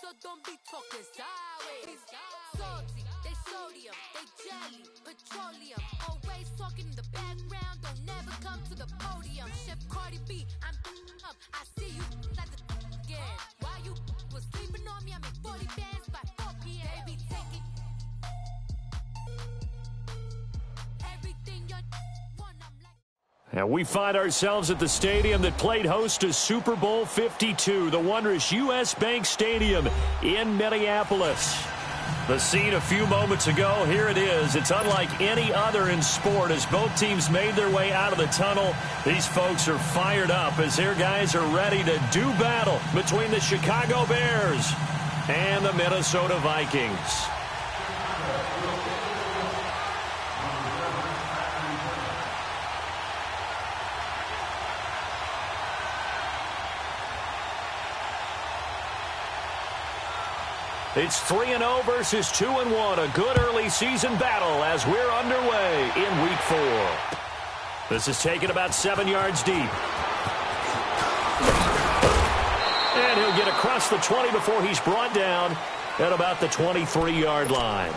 so don't be talking sideways. Salty, they sodium, they jelly, petroleum. Always talking in the background, don't never come to the podium. Chef Cardi B, I'm up. I see you like the again. While you was sleeping on me, I make 40 bands by 4 p.m. Baby, take it. Everything you want, I'm like. And we find ourselves at the stadium that played host to Super Bowl 52, the wondrous U.S. Bank Stadium in Minneapolis. The scene a few moments ago, here it is. It's unlike any other in sport as both teams made their way out of the tunnel. These folks are fired up as their guys are ready to do battle between the Chicago Bears and the Minnesota Vikings. It's 3-0 versus 2-1. A good early season battle as we're underway in Week 4. This is taken about 7 yards deep. And he'll get across the 20 before he's brought down at about the 23-yard line.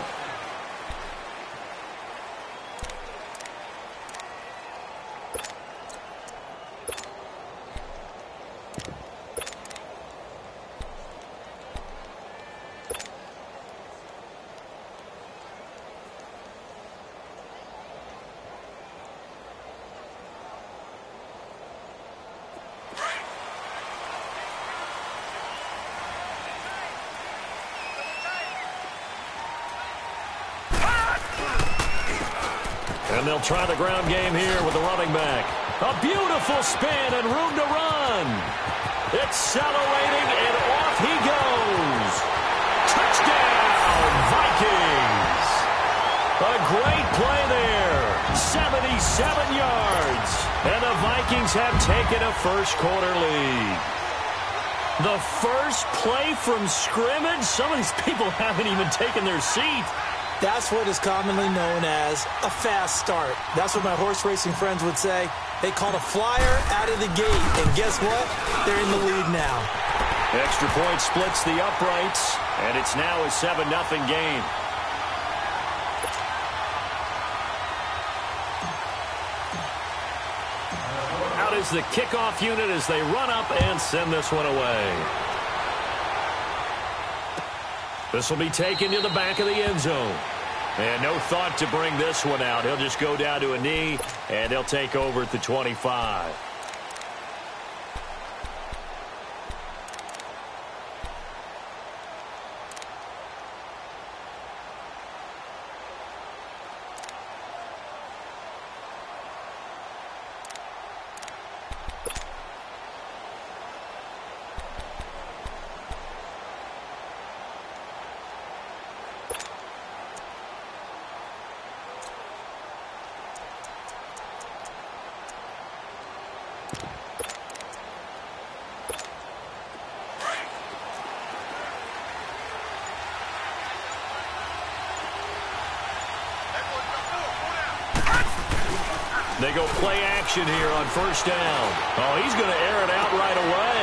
And they'll try the ground game here with the running back. A beautiful spin and room to run. Accelerating, and off he goes. Touchdown, Vikings. A great play there. 77 yards. And the Vikings have taken a first-quarter lead. The first play from scrimmage? Some of these people haven't even taken their seat. That's what is commonly known as a fast start. That's what my horse racing friends would say. They called a flyer out of the gate, and guess what? They're in the lead now. Extra point splits the uprights, and it's now a 7-0 game. Out is the kickoff unit as they run up and send this one away. This will be taken to the back of the end zone. And no thought to bring this one out. He'll just go down to a knee, and they'll take over at the 25. They go play action here on first down. Oh, he's going to air it out right away.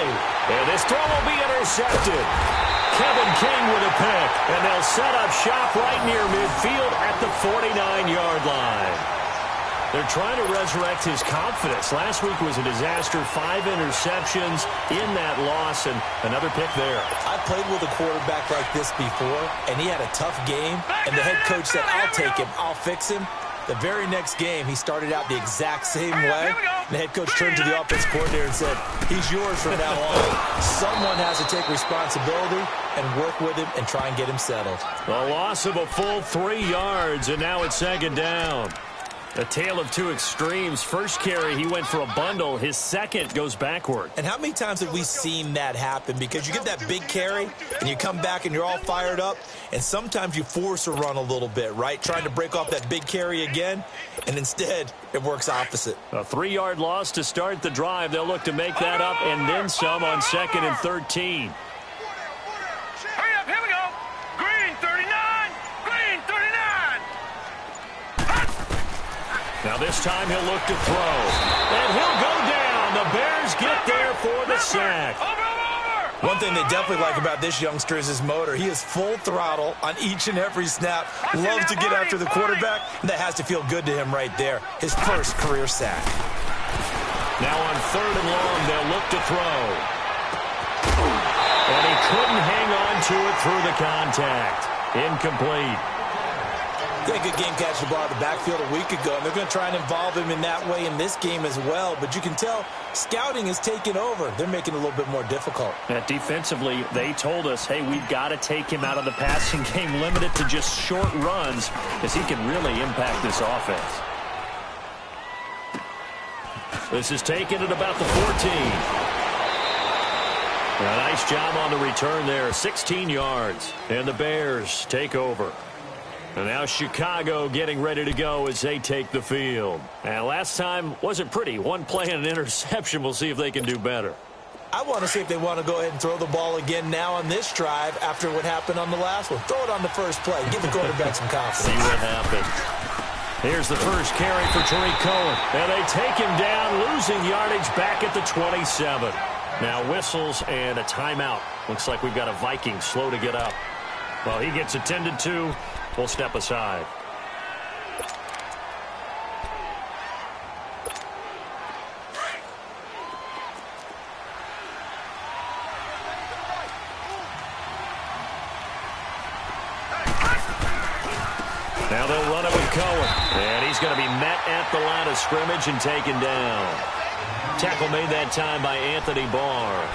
And this throw will be intercepted. Kevin King with a pick. And they'll set up shop right near midfield at the 49-yard line. They're trying to resurrect his confidence. Last week was a disaster. 5 interceptions in that loss, and another pick there. I played with a quarterback like this before, and he had a tough game, and the head coach said, I'll take him, I'll fix him. The very next game, he started out the exact same way. The head coach turned to the offense coordinator and said, he's yours from now on. Someone has to take responsibility and work with him and try and get him settled. A loss of a full 3 yards, and now it's second down. A tale of two extremes. First carry, he went for a bundle. His second goes backward. And how many times have we seen that happen? Because you get that big carry, and you come back and you're all fired up, and sometimes you force a run a little bit, right? Trying to break off that big carry again, and instead it works opposite. A 3-yard loss to start the drive. They'll look to make that up and then some on 2nd and 13. Now this time he'll look to throw. And he'll go down. The Bears get there for the sack. One thing they definitely like about this youngster is his motor. He is full throttle on each and every snap. Loves to get after the quarterback, and that has to feel good to him right there. His first career sack. Now on 3rd and long, they'll look to throw. And he couldn't hang on to it through the contact. Incomplete. Yeah, good game catching the ball in the backfield a week ago, and they're going to try and involve him in that way in this game as well. But you can tell scouting is taking over. They're making it a little bit more difficult. Defensively, they told us, hey, we've got to take him out of the passing game, limit it to just short runs, because he can really impact this offense. This is taken at about the 14. A nice job on the return there, 16 yards. And the Bears take over. And now Chicago getting ready to go as they take the field. And last time wasn't pretty. One play and an interception. We'll see if they can do better. I want to see if they want to go ahead and throw the ball again now on this drive after what happened on the last one. Throw it on the first play. Give the quarterback some confidence. See what happens. Here's the first carry for Tariq Cohen. And they take him down, losing yardage back at the 27. Now whistles and a timeout. Looks like we've got a Viking slow to get up. Well, he gets attended to. We'll step aside. Now they'll run it with Cohen. And he's going to be met at the line of scrimmage and taken down. Tackle made that time by Anthony Barr.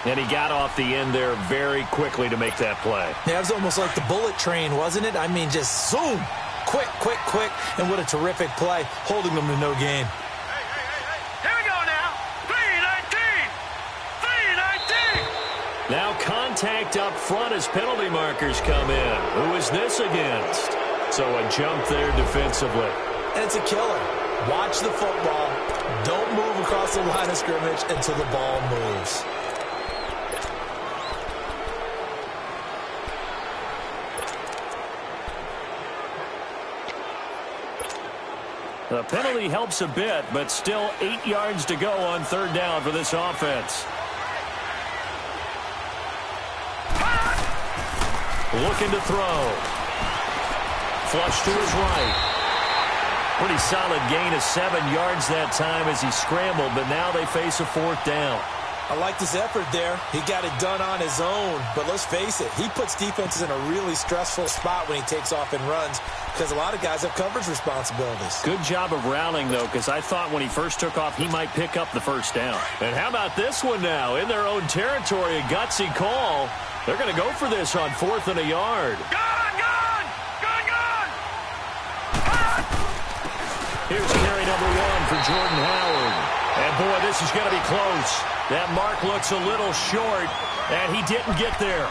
And he got off the end there very quickly to make that play. Yeah, it was almost like the bullet train, wasn't it? I mean, just zoom. Quick, quick, quick. And what a terrific play, holding them to no gain. Here we go now. 3-19. Now contact up front as penalty markers come in. Who is this against? So a jump there defensively. And it's a killer. Watch the football. Don't move across the line of scrimmage until the ball moves. The penalty helps a bit, but still 8 yards to go on 3rd down for this offense. Looking to throw. Flush to his right. Pretty solid gain of 7 yards that time as he scrambled, but now they face a 4th down. I like his effort there. He got it done on his own, but let's face it, he puts defenses in a really stressful spot when he takes off and runs because a lot of guys have coverage responsibilities. Good job of rallying, though, because I thought when he first took off, he might pick up the 1st down. And how about this one now? In their own territory, a gutsy call. They're going to go for this on 4th and a yard. Gone! Here's carry number 1 for Jordan Howard. And, boy, this is going to be close. That mark looks a little short, and he didn't get there.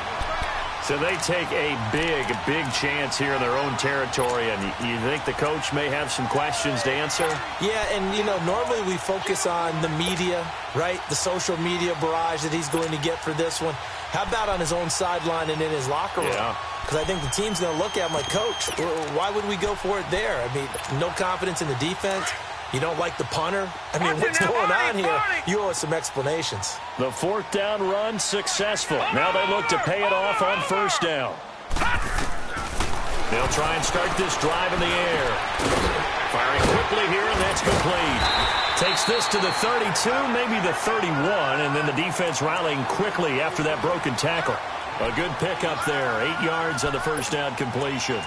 So they take a big chance here in their own territory, and you think the coach may have some questions to answer? Yeah, and, you know, normally we focus on the media, right? The social media barrage that he's going to get for this one. How about on his own sideline and in his locker room? Yeah. Because I think the team's going to look at him like, Coach, why would we go for it there? I mean, no confidence in the defense. You don't like the punter? I mean, what's going on here? You owe us some explanations. The 4th down run successful. Now they look to pay it off on 1st down. They'll try and start this drive in the air. Firing quickly here, and that's complete. Takes this to the 32, maybe the 31, and then the defense rallying quickly after that broken tackle. A good pickup there. 8 yards on the 1st down completion.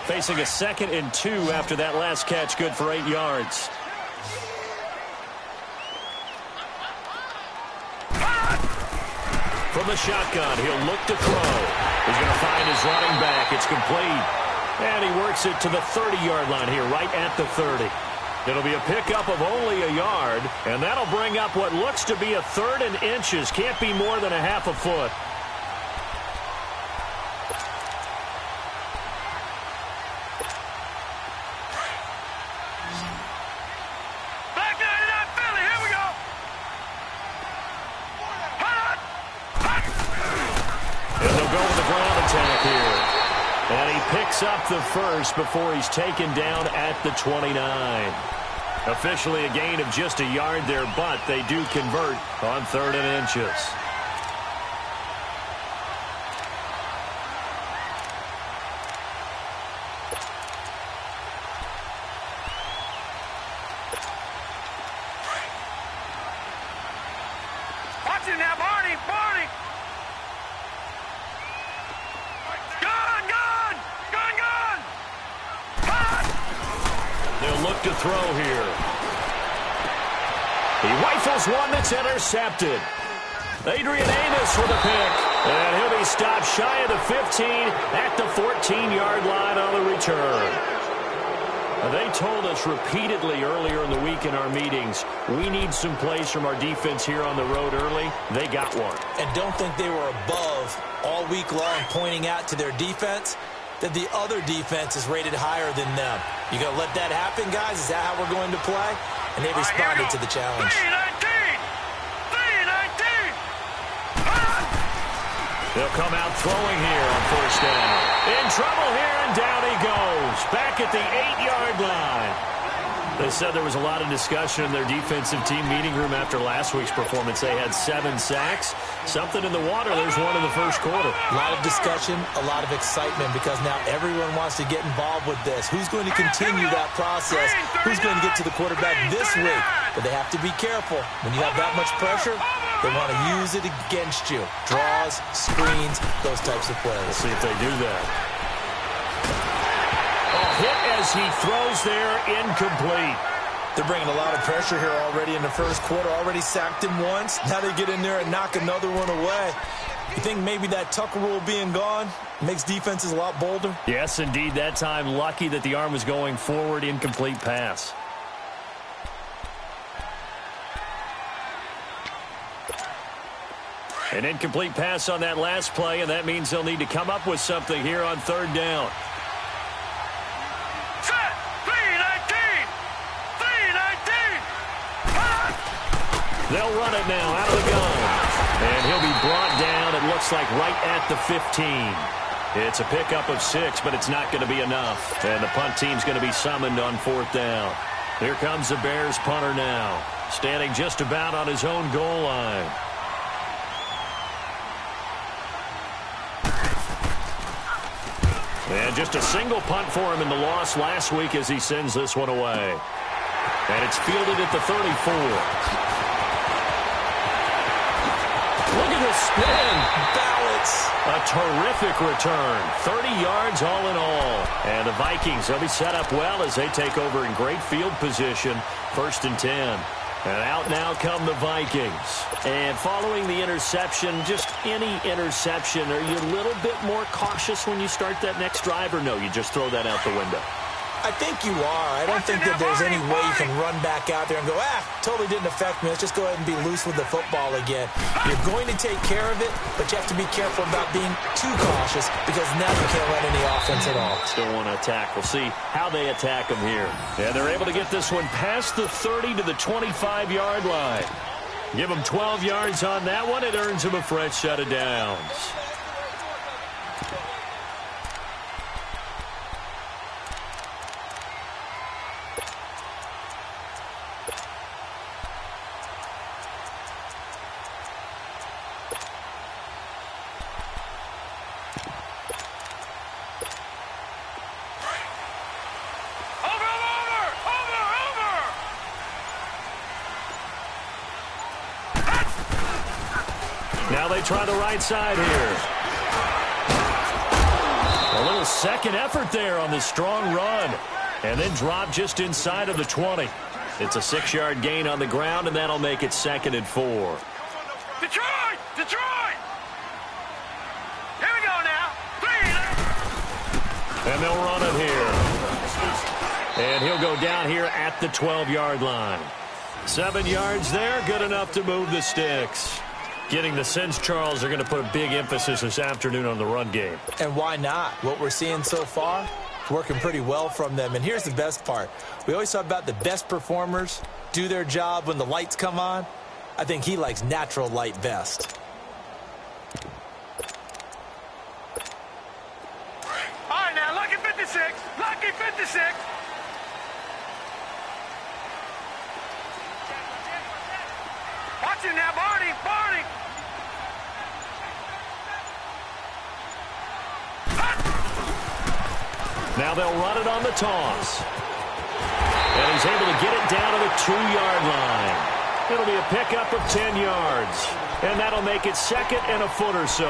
Facing a 2nd and 2 after that last catch, good for 8 yards. From the shotgun, he'll look to throw. He's going to find his running back. It's complete. And he works it to the 30-yard line here, right at the 30. It'll be a pickup of only a yard, and that'll bring up what looks to be a 3rd and inches. Can't be more than a half a foot. And he picks up the 1st before he's taken down at the 29. Officially a gain of just a yard there, but they do convert on 3rd and inches. Watch it now, Barney! Barney! Gun! Gun! Gun! Gun! Gun! They'll look to throw here. He rifles one that's intercepted. Adrian Amos with a pick. And he'll be stopped shy of the 15 at the 14-yard line on the return. They told us repeatedly earlier in the week in our meetings, we need some plays from our defense here on the road early. They got one. And don't think they were above all week long pointing out to their defense that the other defense is rated higher than them. You going to let that happen, guys? Is that how we're going to play? And they responded to the challenge. 3-19! 3-19! They'll come out throwing here on 1st down. In trouble here, and down he goes. Back at the 8-yard line. They said there was a lot of discussion in their defensive team meeting room after last week's performance. They had 7 sacks. Something in the water. There's one in the first quarter. A lot of discussion, a lot of excitement, because now everyone wants to get involved with this. Who's going to continue that process? Who's going to get to the quarterback this week? But they have to be careful. When you have that much pressure, they want to use it against you. Draws, screens, those types of plays. We'll see if they do that. Hit as he throws there, incomplete. They're bringing a lot of pressure here already in the first quarter. Already sacked him once. Now they get in there and knock another one away. You think maybe that Tucker rule being gone makes defenses a lot bolder? Yes, indeed. That time, lucky that the arm was going forward. Incomplete pass. An incomplete pass on that last play, and that means they'll need to come up with something here on 3rd down. Set! 3-19! 3-19! They'll run it now out of the gun. And he'll be brought down, it looks like, right at the 15. It's a pickup of 6, but it's not going to be enough. And the punt team's going to be summoned on 4th down. Here comes the Bears punter now, standing just about on his own goal line. And just a single punt for him in the loss last week as he sends this one away. And it's fielded at the 34. Look at the spin. Balance. A terrific return. 30 yards all in all. And the Vikings, they'll be set up well as they take over in great field position. 1st and 10. And out now come the Vikings. And following the interception, just any interception, are you a little bit more cautious when you start that next drive, or no, you just throw that out the window? I think you are. I don't think that there's any way you can run back out there and go, totally didn't affect me. Let's just go ahead and be loose with the football again. You're going to take care of it, but you have to be careful about being too cautious, because now you can't run any offense at all. Still want to attack. We'll see how they attack them here. And they're able to get this one past the 30 to the 25-yard line. Give them 12 yards on that one. It earns them a fresh set of downs. Now they try the right side here. A little second effort there on this strong run. And then drop just inside of the 20. It's a 6-yard gain on the ground, and that'll make it 2nd and 4. Detroit! Detroit! Here we go now. 3. And they'll run it here. And he'll go down here at the 12-yard line. 7 yards there, good enough to move the sticks. Getting the sense, Charles, are going to put a big emphasis this afternoon on the run game. And why not? What we're seeing so far, working pretty well from them. And here's the best part. We always talk about the best performers do their job when the lights come on. I think he likes natural light best. All right, now, lucky 56. Lucky 56. Barney! Now they'll run it on the toss. And he's able to get it down to the 2-yard line. It'll be a pickup of 10 yards. And that'll make it second and a foot or so.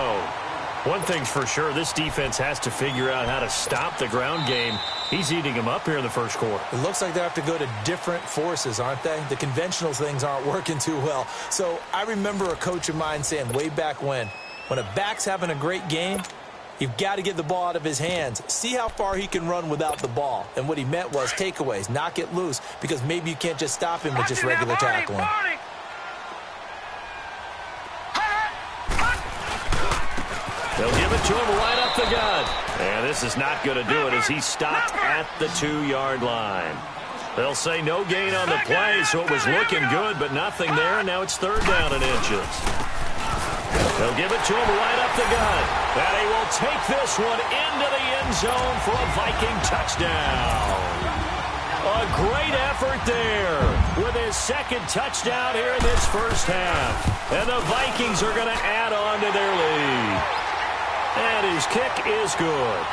One thing's for sure, this defense has to figure out how to stop the ground game. He's eating them up here in the first quarter. It looks like they have to go to different forces, aren't they? The conventional things aren't working too well. So I remember a coach of mine saying way back when a back's having a great game, you've got to get the ball out of his hands. See how far he can run without the ball. And what he meant was takeaways, knock it loose, because maybe you can't just stop him with just regular tackling. They'll give it to him right up the gut. And this is not going to do it as he stopped at the 2-yard line. They'll say no gain on the play, so it was looking good, but nothing there, and now it's third down and inches. They'll give it to him right up the gut. And he will take this one into the end zone for a Viking touchdown. A great effort there with his second touchdown here in this first half. And the Vikings are going to add on to their lead. And his kick is good.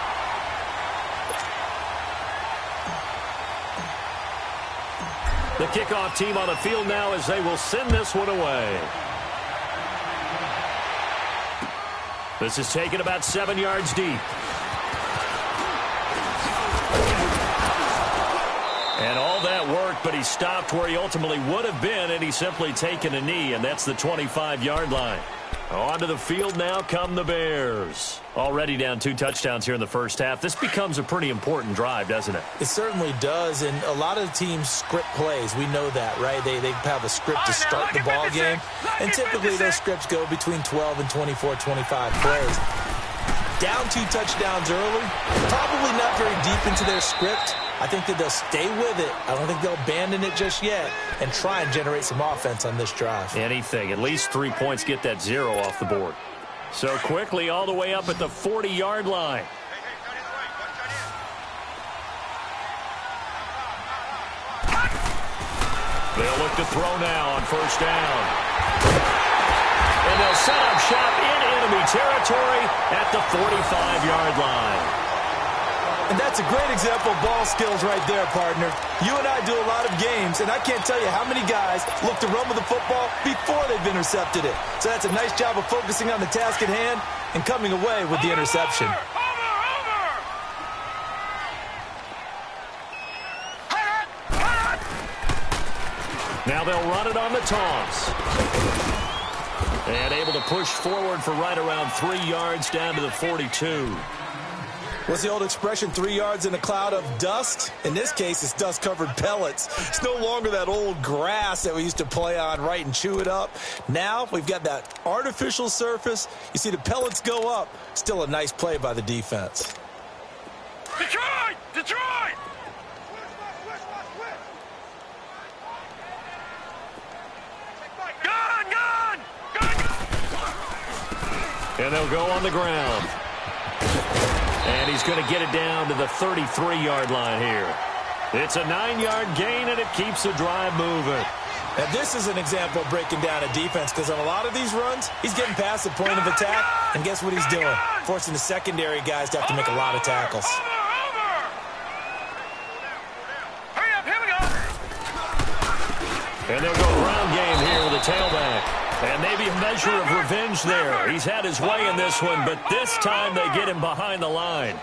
The kickoff team on the field now as they will send this one away. This is taken about 7 yards deep. And all that worked, but he stopped where he ultimately would have been, and he's simply taken a knee, and that's the 25-yard line. Onto the field now come the Bears. Already down 2 touchdowns here in the first half. This becomes a pretty important drive, doesn't it? It certainly does, and a lot of teams script plays. We know that, right? They have a script to start the ball game, and typically those scripts go between 12 and 24, 25 plays. Down 2 touchdowns early, probably not very deep into their script. I think that they'll stay with it. I don't think they'll abandon it just yet and try and generate some offense on this drive. Anything. At least 3 points, get that 0 off the board. So quickly all the way up at the 40-yard line. They'll look to throw now on first down. And they'll set up shop in enemy territory at the 45-yard line. And that's a great example of ball skills right there, partner. You and I do a lot of games, and I can't tell you how many guys look to run with the football before they've intercepted it. So that's a nice job of focusing on the task at hand and coming away with the interception. Now they'll run it on the toss. And able to push forward for right around 3 yards down to the 42. What's the old expression, 3 yards in a cloud of dust? In this case, it's dust-covered pellets. It's no longer that old grass that we used to play on, right, and chew it up. Now we've got that artificial surface. You see the pellets go up. Still a nice play by the defense. Detroit! Detroit! Gun! Gun! Gun! And they'll go on the ground. And he's going to get it down to the 33-yard line here. It's a 9-yard gain, and it keeps the drive moving. Now, this is an example of breaking down a defense, because on a lot of these runs, he's getting past the point of attack, and guess what he's doing? Forcing the secondary guys to have to make a lot of tackles. Hurry up, here we go! And they'll go ground game here with a tailback. And maybe a measure of revenge there. He's had his way in this one, but this time they get him behind the line.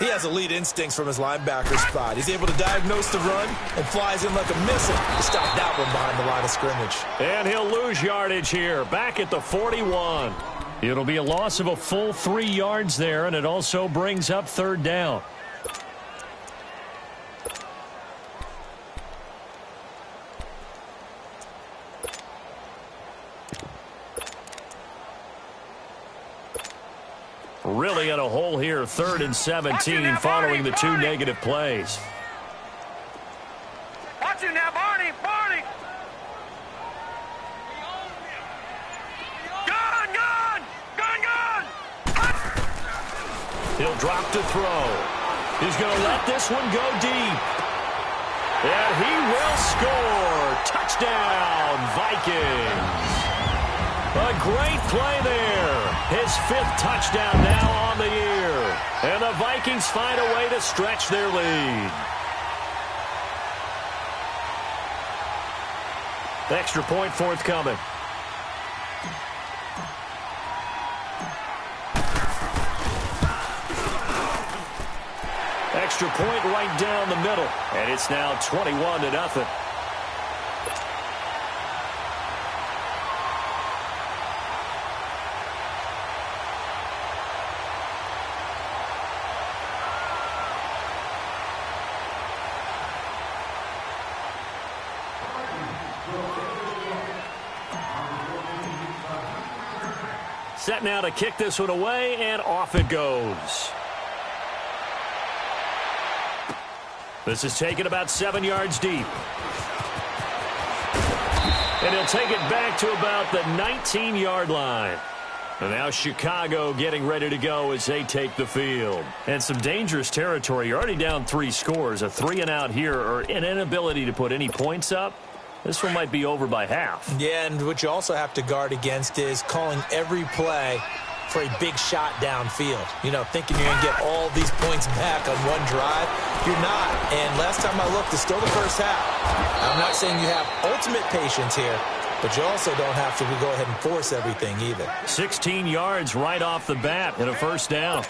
He has elite instincts from his linebacker spot. He's able to diagnose the run and flies in like a missile to stop that one behind the line of scrimmage. And he'll lose yardage here, back at the 41. It'll be a loss of a full 3 yards there, and it also brings up third down. Really in a hole here, 3rd and 17, following the 2 negative plays. Watch it now, Barney! Barney! Gun! Gun! Gun! Gun! He'll drop to throw. He's going to let this one go deep. And he will score. Touchdown, Vikings. A great play there. His 5th touchdown now on the year. And the Vikings find a way to stretch their lead. Extra point forthcoming. Extra point right down the middle. And it's now 21-0. Set now to kick this one away, and off it goes. This is taken about 7 yards deep. And he'll take it back to about the 19-yard line. And now Chicago getting ready to go as they take the field. And some dangerous territory. You're already down 3 scores. A 3-and-out here, or an inability to put any points up. This one might be over by half. Yeah, and what you also have to guard against is calling every play for a big shot downfield. You know, thinking you're going to get all these points back on one drive. You're not. And last time I looked, it's still the first half. I'm not saying you have ultimate patience here, but you also don't have to go ahead and force everything either. 16 yards right off the bat and a first down.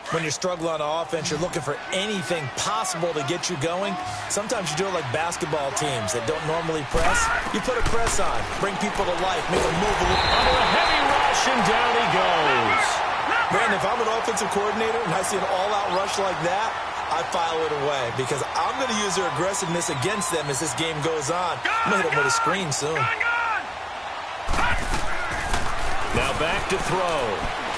When you're struggling on offense, you're looking for anything possible to get you going. Sometimes you do it like basketball teams that don't normally press. You put a press on, bring people to life, make them move a little. Under a heavy rush, and down he goes. Brandon, if I'm an offensive coordinator and I see an all-out rush like that, I file it away because I'm going to use their aggressiveness against them as this game goes on. I'm going to hit them with a screen soon. Now back to throw.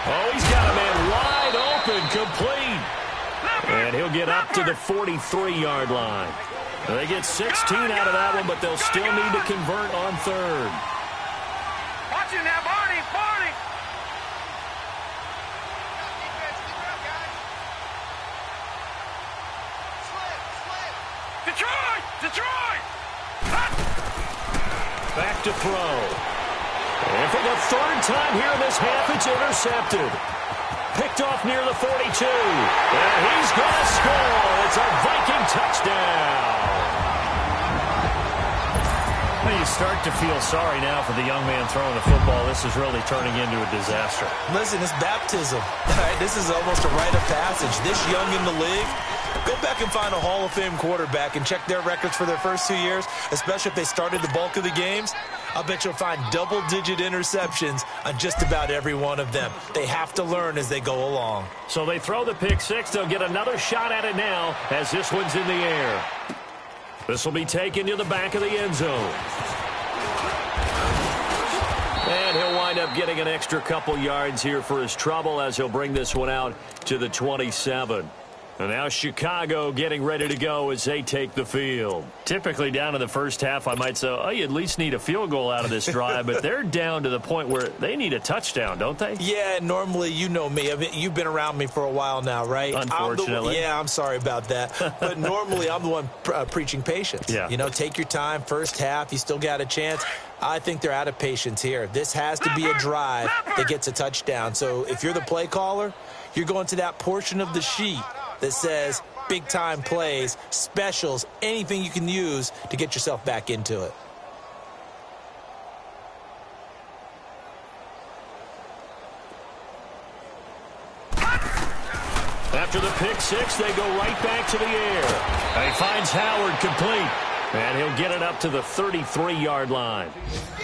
Oh, he's got a man wide open, complete. And he'll get up to the 43-yard line. They get 16 out of that one, but they'll still need to convert on third. Watch it now, Barney, Barney. Detroit, Detroit. Back to throw. And for the 3rd time here in this half, it's intercepted. Picked off near the 42. And he's going to score. It's a Viking touchdown. Well, you start to feel sorry now for the young man throwing the football. This is really turning into a disaster. Listen, it's baptism. This is almost a rite of passage. This young in the league, go back and find a Hall of Fame quarterback and check their records for their first 2 years, especially if they started the bulk of the games. I'll bet you'll find double-digit interceptions on just about every one of them. They have to learn as they go along. So they throw the pick six. They'll get another shot at it now as this one's in the air. This will be taken to the back of the end zone. And he'll wind up getting an extra couple yards here for his trouble as he'll bring this one out to the 27. And now Chicago getting ready to go as they take the field. Typically down in the first half, I might say, oh, you at least need a field goal out of this drive. But they're down to the point where they need a touchdown, don't they? Yeah, normally, you know me. I mean, you've been around me for a while now, right? Unfortunately. I'm sorry about that. But normally, I'm the one preaching patience. Yeah. You know, take your time. First half, you still got a chance. I think they're out of patience here. This has to be a drive that gets a touchdown. So if you're the play caller, you're going to that portion of the sheet that says big-time plays, specials, anything you can use to get yourself back into it. After the pick six, they go right back to the air. And he finds Howard complete. And he'll get it up to the 33-yard line.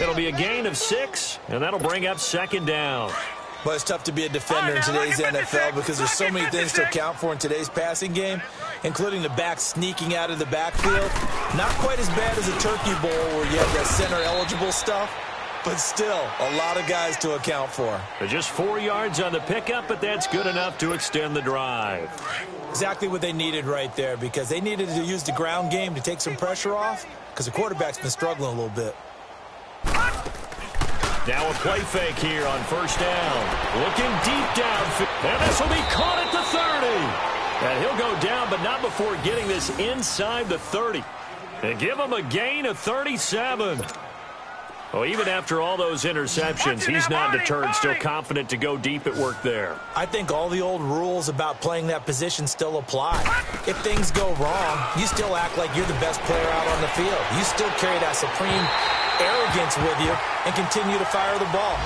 It'll be a gain of 6, and that'll bring up 2nd down. But it's tough to be a defender in today's NFL because there's so many things to account for in today's passing game, including the back sneaking out of the backfield. Not quite as bad as a Turkey Bowl where you have that center-eligible stuff, but still a lot of guys to account for. They're just 4 yards on the pickup, but that's good enough to extend the drive. Exactly what they needed right there because they needed to use the ground game to take some pressure off because the quarterback's been struggling a little bit. Now a play fake here on first down. Looking deep down. And this will be caught at the 30. And he'll go down, but not before getting this inside the 30. And give him a gain of 37. Well, even after all those interceptions, he's not deterred, still confident to go deep at work there. I think all the old rules about playing that position still apply. If things go wrong, you still act like you're the best player out on the field. You still carry that supreme arrogance with you and continue to fire the ball.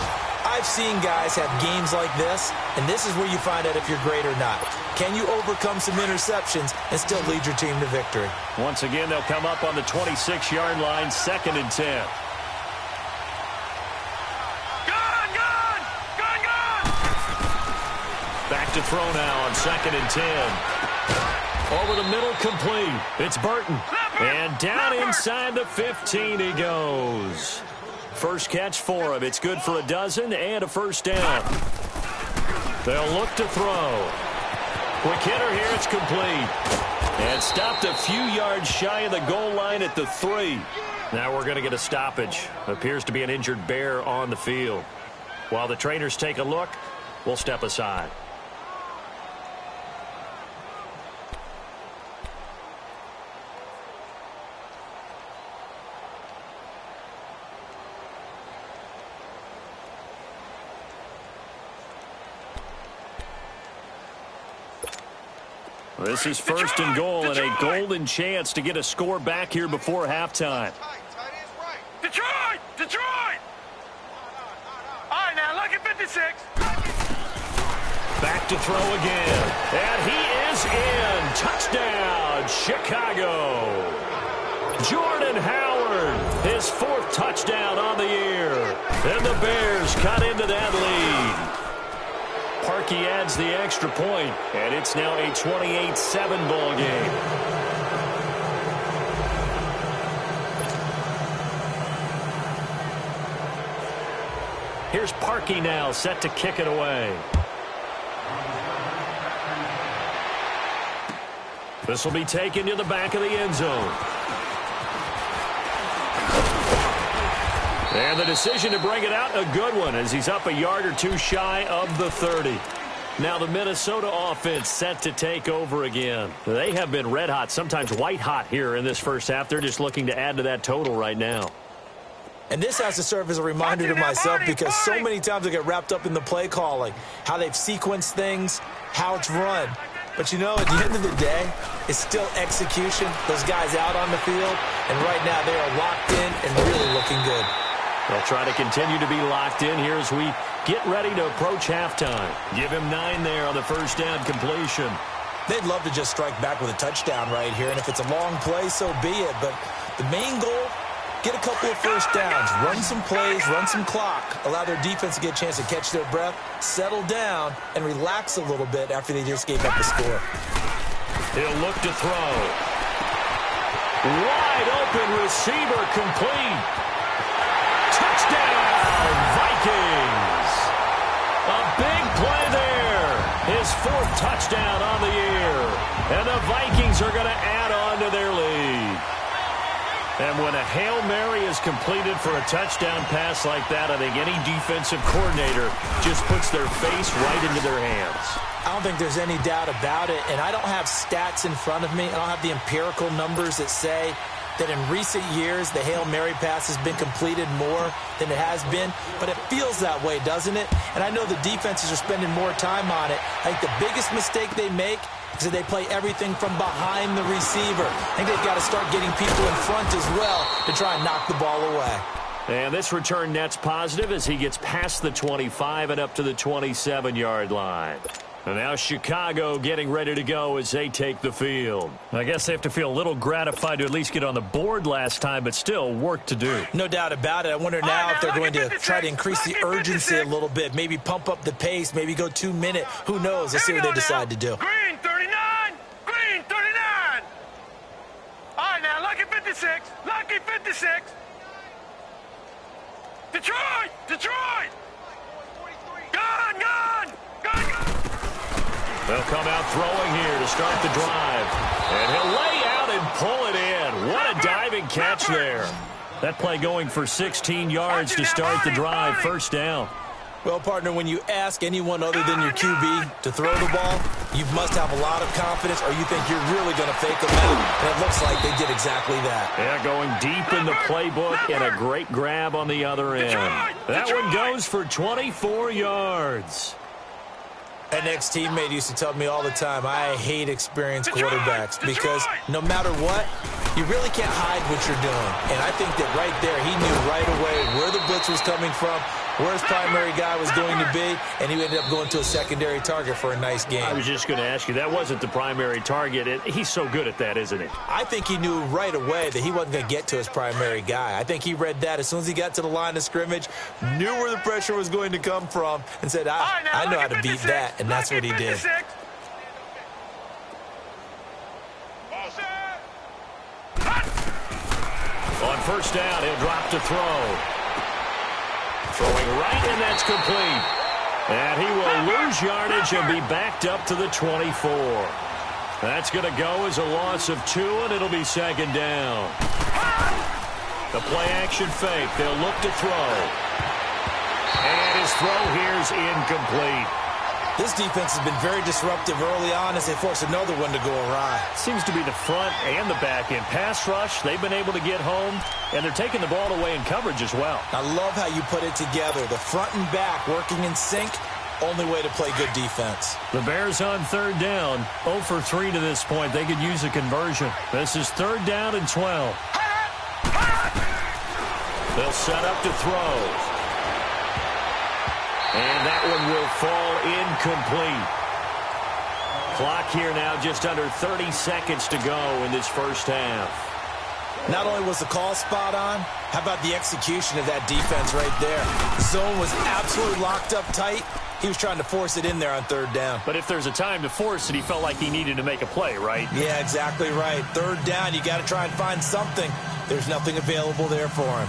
I've seen guys have games like this, and this is where you find out if you're great or not. Can you overcome some interceptions and still lead your team to victory? Once again, they'll come up on the 26-yard line, 2nd and 10. Back to throw now on 2nd and 10. Over the middle, complete. It's Burton. And down inside the 15 he goes. First catch for him. It's good for a dozen and a first down. They'll look to throw. Quick hitter here. It's complete. And stopped a few yards shy of the goal line at the 3. Now we're going to get a stoppage. Appears to be an injured bear on the field. While the trainers take a look, we'll step aside. This is 1st and goal and a golden chance to get a score back here before halftime. Detroit! Detroit! All right, now, look at 56. Back to throw again. And he is in. Touchdown, Chicago. Jordan Howard, his 4th touchdown on the year. And the Bears cut into that lead. Parkey adds the extra point, and it's now a 28-7 ball game. Here's Parkey now, set to kick it away. This will be taken to the back of the end zone. And the decision to bring it out, a good one, as he's up a yard or two shy of the 30. Now the Minnesota offense set to take over again. They have been red hot, sometimes white hot here in this first half. They're just looking to add to that total right now. And this has to serve as a reminder to myself because so many times I get wrapped up in the play calling, how they've sequenced things, how it's run. But, you know, at the end of the day, it's still execution. Those guys out on the field, and right now they are locked in and really looking good. They'll try to continue to be locked in here as we get ready to approach halftime. Give him 9 there on the first down completion. They'd love to just strike back with a touchdown right here, and if it's a long play, so be it. But the main goal, get a couple of first downs, run some plays, run some clock, allow their defense to get a chance to catch their breath, settle down, and relax a little bit after they just gave up the score. He'll look to throw. Wide open receiver complete. Touchdown, Vikings. A big play there. His 4th touchdown on the year. And the Vikings are going to add on to their lead. And when a Hail Mary is completed for a touchdown pass like that, I think any defensive coordinator just puts their face right into their hands. I don't think there's any doubt about it. And I don't have stats in front of me. I don't have the empirical numbers that say that in recent years the Hail Mary pass has been completed more than it has been, but it feels that way, doesn't it? And I know the defenses are spending more time on it. I think the biggest mistake they make is that they play everything from behind the receiver. I think they've got to start getting people in front as well to try and knock the ball away. And this return net's positive as he gets past the 25 and up to the 27-yard line. And now Chicago getting ready to go as they take the field. I guess they have to feel a little gratified to at least get on the board last time, but still work to do. No doubt about it. I wonder now if they're going to try to increase the urgency a little bit, maybe pump up the pace, maybe go 2-minute. Who knows? Let's see what they decide to do. Green 39! Green 39! All right, now, lucky 56. Lucky 56. Detroit! Detroit! Gun! Gun! Gun! Gun! They'll come out throwing here to start the drive. And he'll lay out and pull it in. What a diving catch there. That play going for 16 yards to start the drive. First down. Well, partner, when you ask anyone other than your QB to throw the ball, you must have a lot of confidence or you think you're really going to fake them out. And it looks like they did exactly that. Yeah, going deep in the playbook and a great grab on the other end. That one goes for 24 yards. An ex-teammate used to tell me all the time, I hate experienced quarterbacks because no matter what, you really can't hide what you're doing. And I think that right there, he knew right away where the blitz was coming from, where his primary guy was going to be, and he ended up going to a secondary target for a nice game. I was just going to ask you, that wasn't the primary target. He's so good at that, isn't he? I think he knew right away that he wasn't going to get to his primary guy. I think he read that as soon as he got to the line of scrimmage, knew where the pressure was going to come from, and said, I know how to beat that, and that's what he did. On first down, he'll drop to throw. Throwing right, and that's complete. And he will lose yardage and be backed up to the 24. That's going to go as a loss of 2, and it'll be second down. The play-action fake. They'll look to throw. And his throw here is incomplete. This defense has been very disruptive early on as they force another one to go awry. Seems to be the front and the back end. Pass rush, they've been able to get home, and they're taking the ball away in coverage as well. I love how you put it together. The front and back working in sync, only way to play good defense. The Bears on third down, 0 for 3 to this point. They could use a conversion. This is third down and 12. They'll set up to throw. And that one will fall incomplete. Clock here now just under 30 seconds to go in this first half. Not only was the call spot on, how about the execution of that defense right there? The zone was absolutely locked up tight. He was trying to force it in there on third down. But if there's a time to force it, he felt like he needed to make a play, right? Yeah, exactly right. Third down, you got to try and find something. There's nothing available there for him.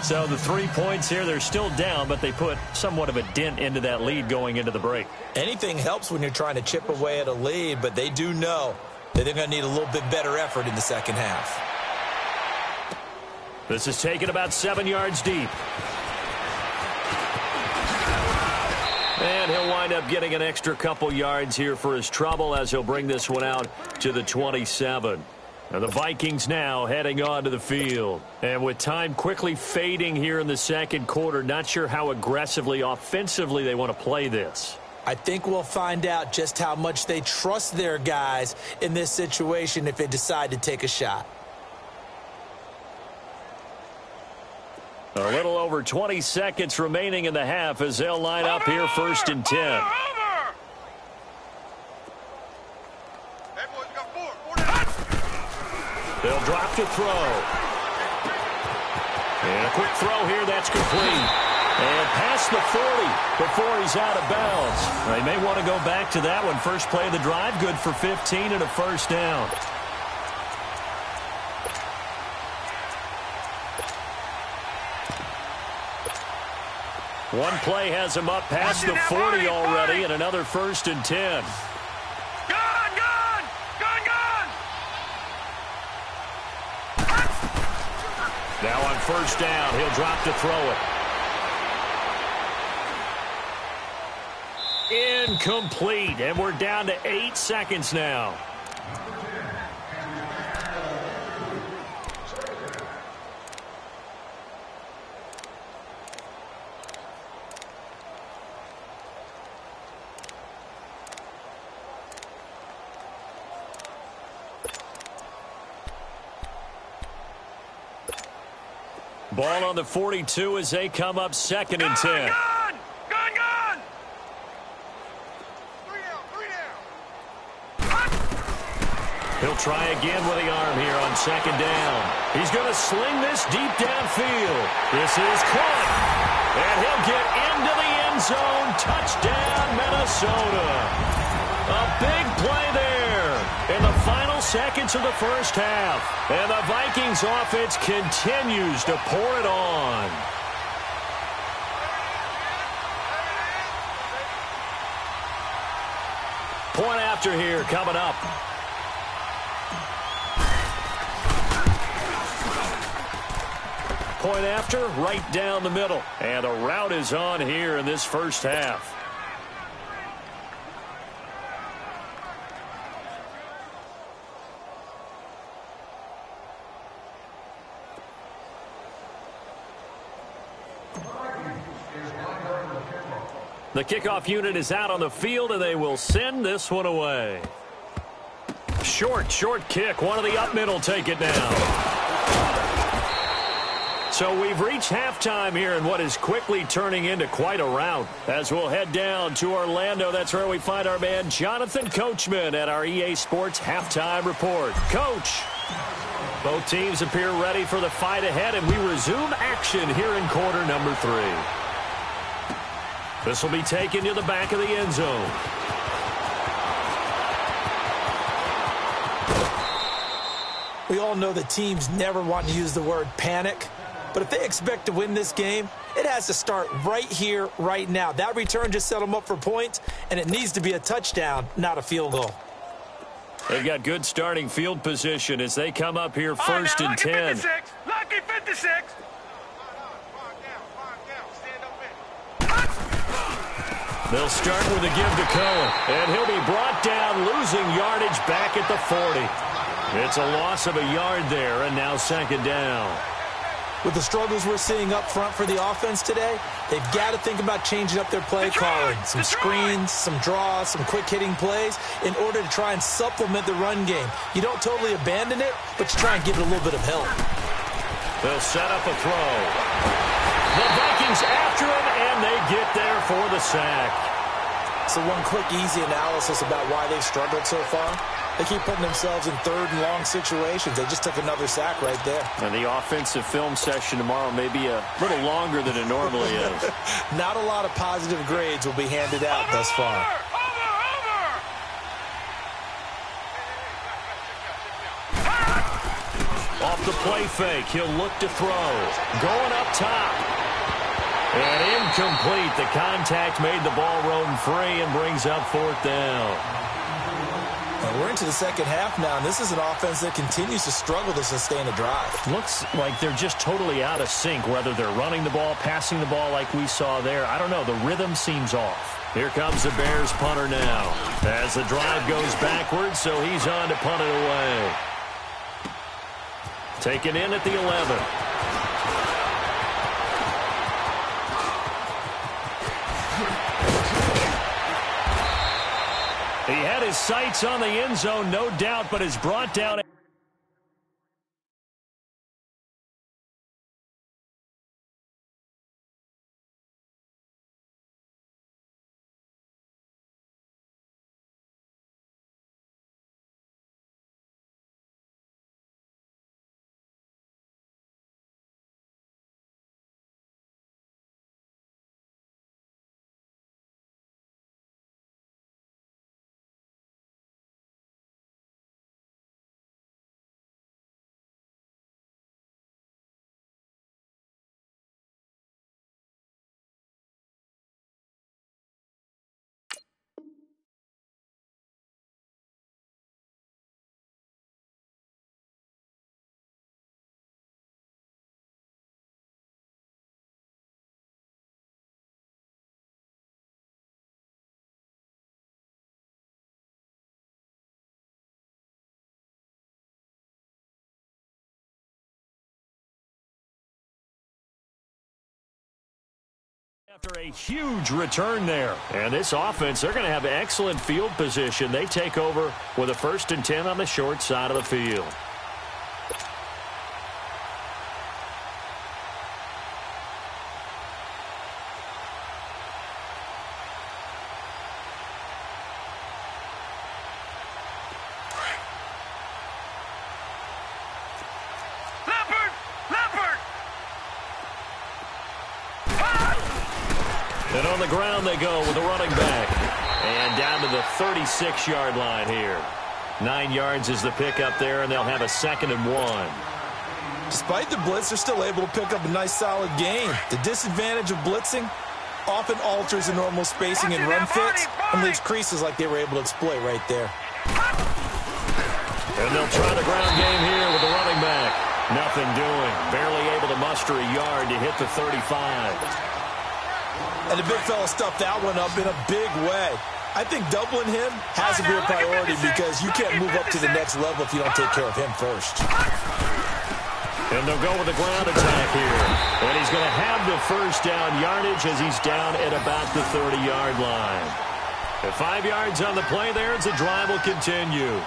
So the 3 points here, they're still down, but they put somewhat of a dent into that lead going into the break. Anything helps when you're trying to chip away at a lead, but they do know that they're going to need a little bit better effort in the second half. This is taken about 7 yards deep. And he'll wind up getting an extra couple yards here for his trouble as he'll bring this one out to the 27. And the Vikings now heading onto the field. And with time quickly fading here in the second quarter, not sure how aggressively, offensively they want to play this. I think we'll find out just how much they trust their guys in this situation if they decide to take a shot. A little over 20 seconds remaining in the half as they'll line up here first and 10. They'll drop to throw. And a quick throw here, that's complete. And past the 40 before he's out of bounds. They may want to go back to that one. First play of the drive, good for 15 and a first down. One play has him up past the 40 already, and another first and 10. Now on first down, he'll drop to throw it. Incomplete, and we're down to 8 seconds now. Ball on the 42 as they come up second and 10. Gun! He'll try again with the arm here on second down. He's going to sling this deep downfield. This is caught. And he'll get into the end zone. Touchdown, Minnesota. A big play there in the final seconds of the first half. And the Vikings offense continues to pour it on. Point after here coming up. point after, right down the middle. And a rout is on here in this first half. The kickoff unit is out on the field, and they will send this one away. Short kick. One of the up middle take it down. So we've reached halftime here in what is quickly turning into quite a rout. As we'll head down to Orlando, that's where we find our man Jonathan Coachman at our EA Sports Halftime Report. Coach, both teams appear ready for the fight ahead, and we resume action here in quarter number 3. This will be taken to the back of the end zone. We all know that teams never want to use the word panic, but if they expect to win this game, it has to start right here, right now. That return just set them up for points, and it needs to be a touchdown, not a field goal. They've got good starting field position as they come up here first and 10. 56. Lucky 56. They'll start with a give to Cohen, and he'll be brought down, losing yardage back at the 40. It's a loss of a yard there, and now second down. With the struggles we're seeing up front for the offense today, they've got to think about changing up their play calling. Some screens, some draws, some quick-hitting plays in order to try and supplement the run game. You don't totally abandon it, but you try and give it a little bit of help. They'll set up a throw. The Vikings after him, and they get there for the sack. So one quick, easy analysis about why they've struggled so far. They keep putting themselves in third and long situations. They just took another sack right there. And the offensive film session tomorrow may be a little longer than it normally is. Not a lot of positive grades will be handed out thus far. Off the play fake, he'll look to throw. Going up top. And incomplete. The contact made the ball roam free and brings up fourth down. We're into the second half now, and this is an offense that continues to struggle to sustain a drive. Looks like they're just totally out of sync, whether they're running the ball, passing the ball like we saw there. I don't know. The rhythm seems off. Here comes the Bears punter now. As the drive goes backwards, so he's on to punt it away. Taken in at the 11. He had his sights on the end zone, no doubt, but is brought down. After a huge return there. And this offense, they're going to have excellent field position. They take over with a 1st and 10 on the short side of the field. And on the ground they go with the running back. And down to the 36-yard line here. 9 yards is the pickup there, and they'll have a 2nd and 1. Despite the blitz, they're still able to pick up a nice, solid gain. The disadvantage of blitzing often alters the normal spacing and run fits and leaves creases like they were able to exploit right there. And they'll try the ground game here with the running back. Nothing doing. Barely able to lost her a yard to hit the 35. And the big fella stuffed that one up in a big way. I think doubling him has to be a priority because you can't move up to the next level if you don't take care of him first. And they'll go with the ground attack here. And he's going to have the first down yardage as he's down at about the 30-yard line. At 5 yards on the play there, as the drive will continue.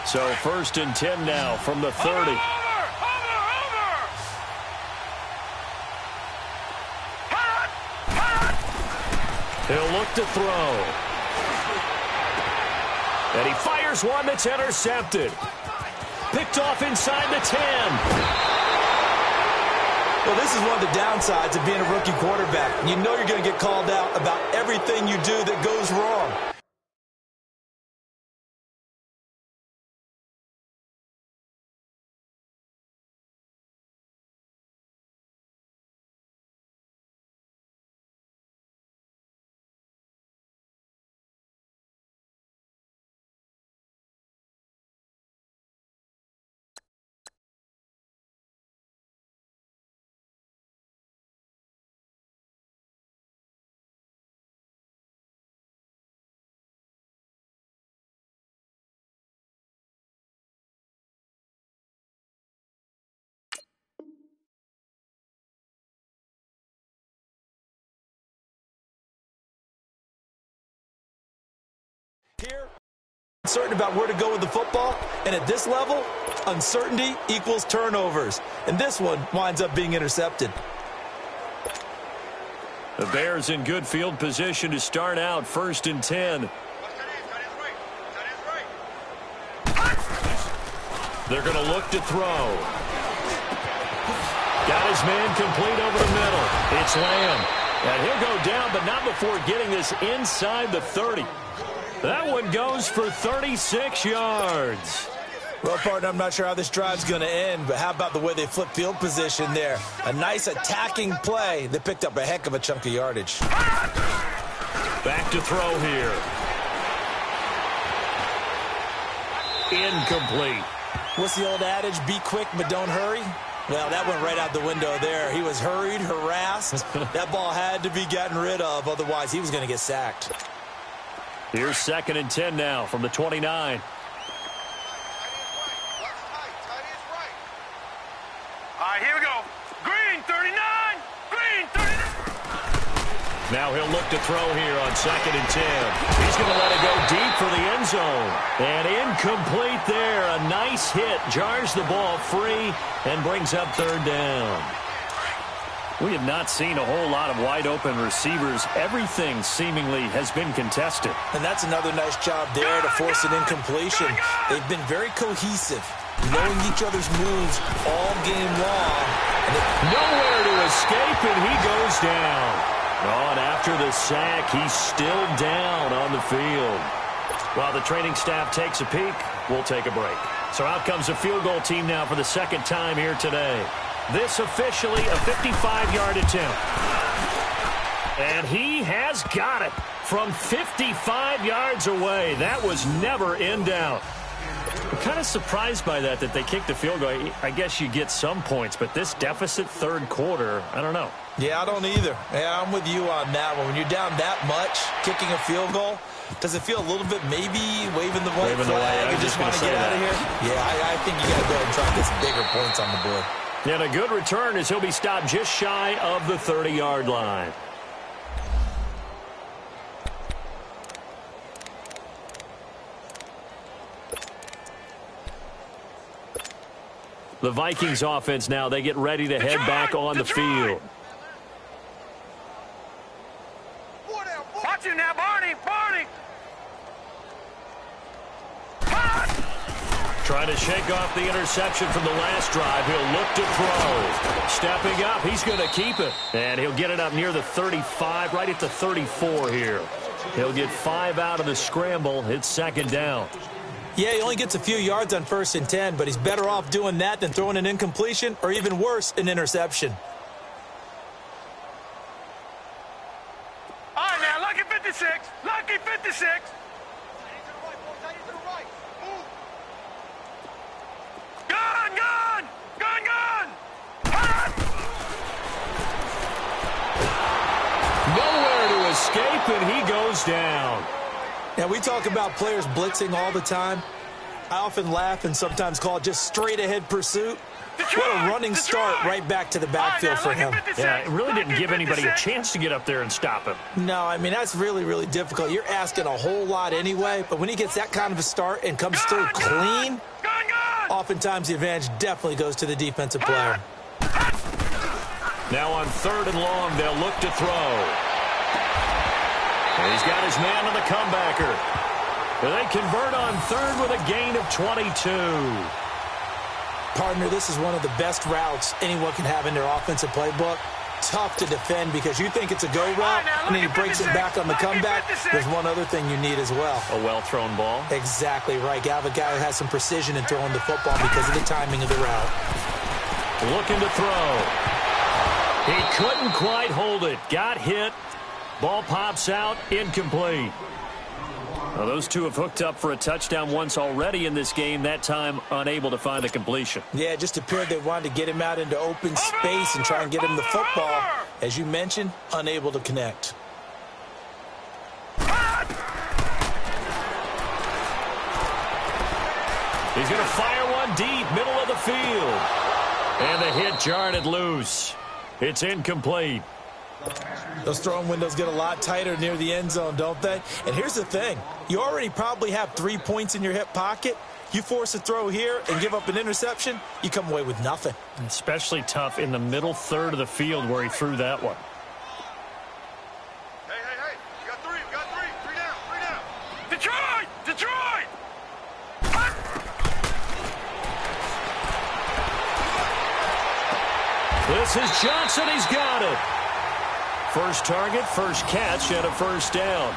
So 1st and 10 now from the 30. He'll look to throw. And he fires one that's intercepted. Picked off inside the 10. Well, this is one of the downsides of being a rookie quarterback. You know you're going to get called out about everything you do that goes wrong. Here, uncertain about where to go with the football, and at this level, uncertainty equals turnovers. And this one winds up being intercepted. The Bears in good field position to start out 1st and 10. They're going to look to throw. Got his man complete over the middle. It's Lamb. And he'll go down, but not before getting this inside the 30. That one goes for 36 yards. Well, partner, I'm not sure how this drive's going to end, but how about the way they flip field position there? A nice attacking play that picked up a heck of a chunk of yardage. Back to throw here. Incomplete. What's the old adage? Be quick, but don't hurry. Well, that went right out the window there. He was hurried, harassed. That ball had to be gotten rid of, otherwise he was going to get sacked. Here's 2nd and 10 now from the 29. All right, here we go. Green, 39. Green, 39. Now he'll look to throw here on 2nd and 10. He's going to let it go deep for the end zone. And incomplete there. A nice hit. Jars the ball free and brings up 3rd down. We have not seen a whole lot of wide-open receivers. Everything seemingly has been contested. And that's another nice job there to force an incompletion. They've been very cohesive, knowing each other's moves all game long. Nowhere to escape, and he goes down. Oh, and after the sack, he's still down on the field. While the training staff takes a peek, we'll take a break. So out comes the field goal team now for the 2nd time here today. This officially a 55-yard attempt. And he has got it from 55 yards away. That was never in doubt. I'm kind of surprised by that they kicked the field goal. I guess you get some points, but this deficit 3rd quarter, I don't know. Yeah, I don't either. Yeah, I'm with you on that one. When you're down that much, kicking a field goal, does it feel a little bit maybe waving the white flag and just want to get out of here? Yeah, I think you got to go ahead and try to get some bigger points on the board. And a good return as he'll be stopped just shy of the 30-yard line. The Vikings offense now, they get ready to head back on the field. Watch it now, Barney, Barney. Trying to shake off the interception from the last drive. He'll look to throw. Stepping up, he's going to keep it. And he'll get it up near the 35, right at the 34 here. He'll get 5 out of the scramble. It's 2nd down. Yeah, he only gets a few yards on 1st and 10, but he's better off doing that than throwing an incompletion or even worse, an interception. Lucky 56. Lucky 56. Gun, gun! Gun, gun! Nowhere to escape, and he goes down. Now, we talk about players blitzing all the time. I often laugh and sometimes call it just straight-ahead pursuit. What a running start right back to the backfield for him. Yeah, it really didn't give anybody a chance to get up there and stop him. No, I mean, that's really, really difficult. You're asking a whole lot anyway, but when he gets that kind of a start and comes through clean, oftentimes the advantage definitely goes to the defensive player. Now on 3rd and long, they'll look to throw. And he's got his man on the comebacker. And they convert on 3rd with a gain of 22. Partner, this is one of the best routes anyone can have in their offensive playbook. Tough to defend because you think it's a go route, and then he breaks it back on the comeback. There's one other thing you need as well. A well-thrown ball. Exactly right. You have a guy who has some precision in throwing the football because of the timing of the route. Looking to throw. He couldn't quite hold it. Got hit. Ball pops out. Incomplete. Well, those two have hooked up for a touchdown once already in this game, that time unable to find the completion. Yeah, it just appeared they wanted to get him out into open space and try and get him the football. As you mentioned, unable to connect. He's going to fire one deep, middle of the field. And the hit jarred it loose. It's incomplete. Those throwing windows get a lot tighter near the end zone, don't they? And here's the thing. You already probably have 3 points in your hip pocket. You force a throw here and give up an interception, you come away with nothing. Especially tough in the middle 3rd of the field where he threw that one. Hey, hey, hey. You got 3. You got 3. 3 down. 3 down. Detroit! Detroit! This is Johnson. He's got it. First target, first catch, and a first down.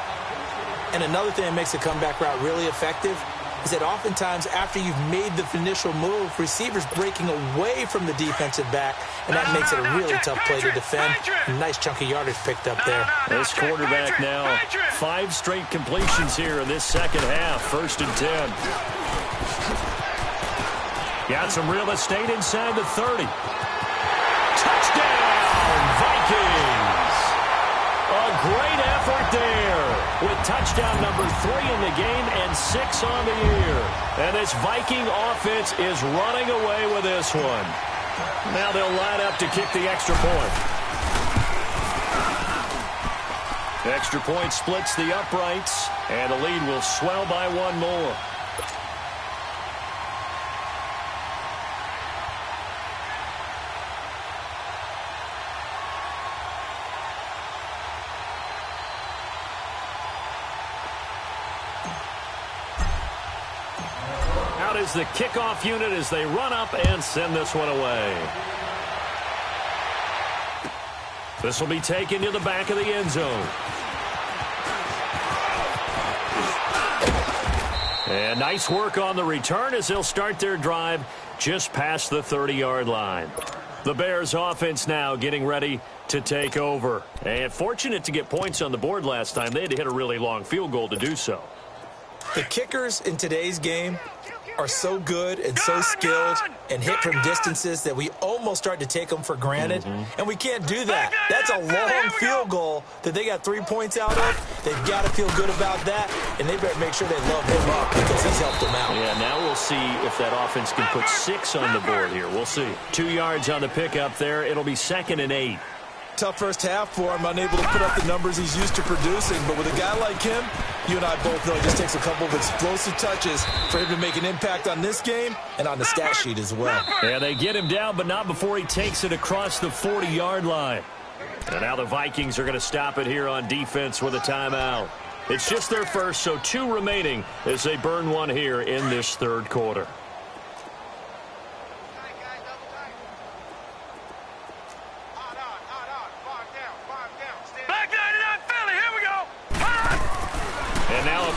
And another thing that makes the comeback route really effective is that oftentimes after you've made the initial move, receivers breaking away from the defensive back, and that makes it a really tough play to defend. A nice chunk of yardage picked up there. This quarterback now, 5 straight completions here in this second half. 1st and 10. Got some real estate inside the 30. Touchdown, Vikings! A great effort there with touchdown number 3 in the game and 6 on the year. And this Viking offense is running away with this one. Now they'll line up to kick the extra point. The extra point splits the uprights, and the lead will swell by 1 more. Is the kickoff unit as they run up and send this one away. This will be taken to the back of the end zone. And nice work on the return as they'll start their drive just past the 30-yard line. The Bears offense now getting ready to take over. And fortunate to get points on the board last time. They had to hit a really long field goal to do so. The kickers in today's game are so good and so skilled and hit from distances that we almost start to take them for granted. And we can't do that. That's a long field goal that they got 3 points out of. They've got to feel good about that, and they better make sure they love him up because he's helped them out. Yeah, now we'll see if that offense can put 6 on the board here. We'll see. 2 yards on the pickup there. It'll be 2nd and 8. Tough first half for him, unable to put up the numbers he's used to producing. But with a guy like him, you and I both know it just takes a couple of explosive touches for him to make an impact on this game and on the stat sheet as well. Yeah, they get him down, but not before he takes it across the 40-yard line. And now the Vikings are going to stop it here on defense with a timeout. It's just their first, so 2 remaining as they burn one here in this 3rd quarter.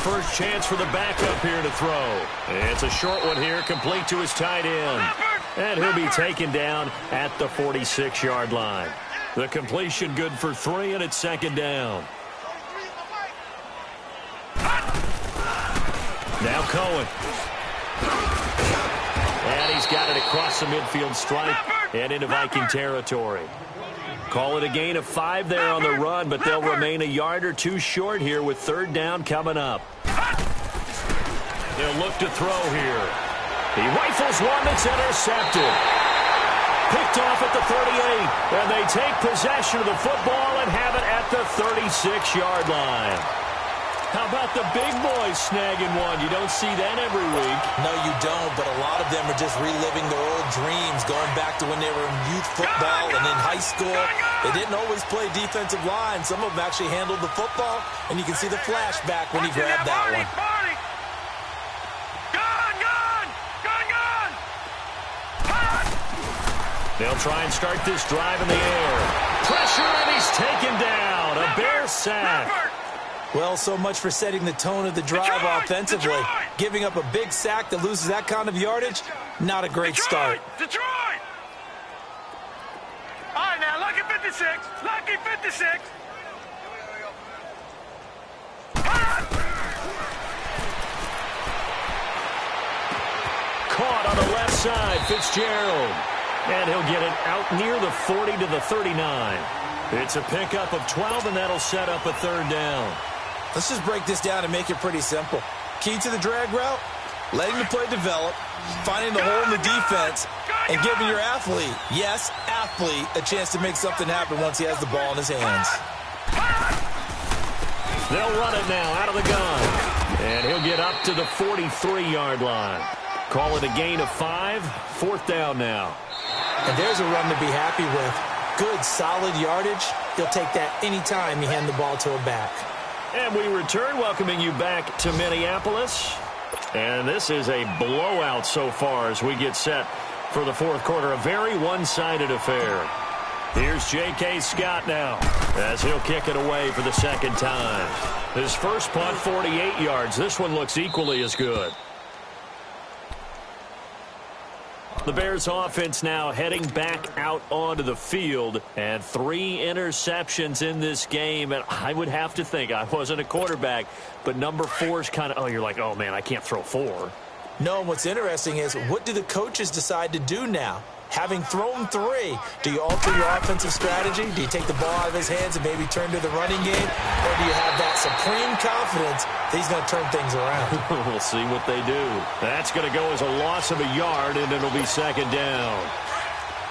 First chance for the backup here to throw. It's a short one here, complete to his tight end. And he'll be taken down at the 46-yard line. The completion good for 3, and it's 2nd down. Now Cohen. And he's got it across the midfield stripe and into Viking territory. Call it a gain of 5 there on the run, but they'll remain a yard or two short here with third down coming up. They'll look to throw here. He rifles one that's intercepted. Picked off at the 38, and they take possession of the football and have it at the 36-yard line. How about the big boys snagging one? You don't see that every week. No, you don't, but a lot of them are just reliving their old dreams, going back to when they were in youth football and in high school. They didn't always play defensive line. Some of them actually handled the football, and you can see the flashback when he grabbed that one. They'll try and start this drive in the air. Pressure, and he's taken down. A Bear sack. Well, so much for setting the tone of the drive offensively. Giving up a big sack that loses that kind of yardage, not a great start. Detroit! All right, now, lucky 56. Lucky 56. Caught on the left side, Fitzgerald. And he'll get it out near the 40 to the 39. It's a pickup of 12, and that'll set up a third down. Let's just break this down and make it pretty simple. Key to the drag route, letting the play develop, finding the hole in the defense, and giving your athlete, yes, athlete, a chance to make something happen once he has the ball in his hands. They'll run it now out of the gun. And he'll get up to the 43-yard line. Call it a gain of 5. Fourth down now. And there's a run to be happy with. Good, solid yardage. He'll take that anytime you hand the ball to a back. And we return, welcoming you back to Minneapolis. And this is a blowout so far as we get set for the fourth quarter. A very one-sided affair. Here's J.K. Scott now as he'll kick it away for the second time. His first punt, 48 yards. This one looks equally as good. The Bears offense now heading back out onto the field, and 3 interceptions in this game. And I would have to think, I wasn't a quarterback, but number 4 is kind of, oh, you're like, oh, man, I can't throw 4. No, what's interesting is, what do the coaches decide to do now? Having thrown 3, do you alter your offensive strategy? Do you take the ball out of his hands and maybe turn to the running game? Or do you have that supreme confidence that he's going to turn things around? We'll see what they do. That's going to go as a loss of a yard, and it'll be second down.